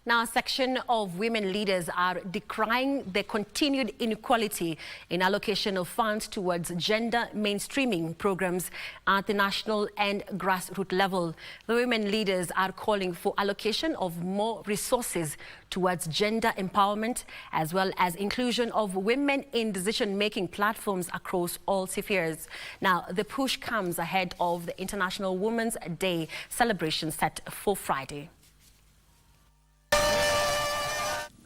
Now, a section of women leaders are decrying the continued inequality in allocation of funds towards gender mainstreaming programs at the national and grassroots level. The women leaders are calling for allocation of more resources towards gender empowerment, as well as inclusion of women in decision-making platforms across all spheres. Now, the push comes ahead of the International Women's Day celebration set for Friday.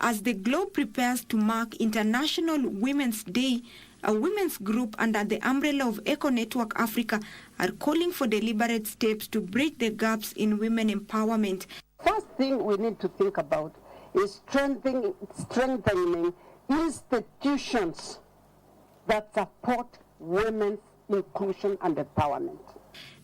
As the globe prepares to mark International Women's Day, a women's group under the umbrella of Eco Network Africa are calling for deliberate steps to bridge the gaps in women empowerment. First thing we need to think about is strengthening institutions that support women's inclusion and empowerment.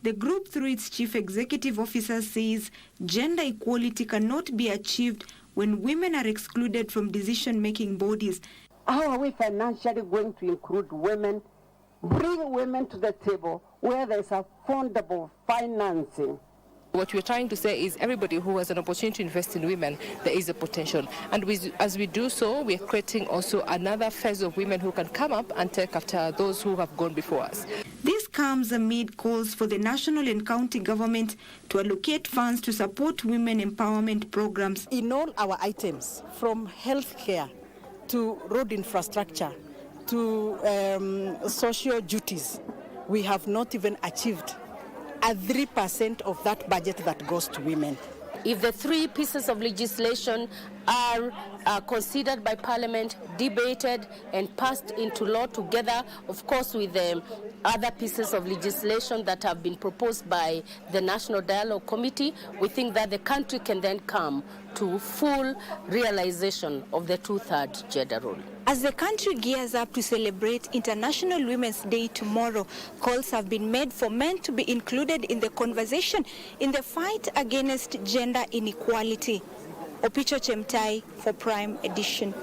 The group, through its chief executive officer, says gender equality cannot be achieved when women are excluded from decision-making bodies. How are we financially going to include women, bring women to the table where there's affordable financing? What we're trying to say is everybody who has an opportunity to invest in women, there is a potential. And as we do so, we're creating also another phase of women who can come up and take after those who have gone before us. This comes amid calls for the national and county government to allocate funds to support women empowerment programs. In all our items, from healthcare to road infrastructure to social duties, we have not even achieved a 3% of that budget that goes to women. If the three pieces of legislation are considered by Parliament, debated and passed into law together, of course with the other pieces of legislation that have been proposed by the National Dialogue Committee, we think that the country can then come to full realization of the two-thirds gender role. As the country gears up to celebrate International Women's Day tomorrow, calls have been made for men to be included in the conversation in the fight against gender inequality. Opicho Chemtai for Prime Edition.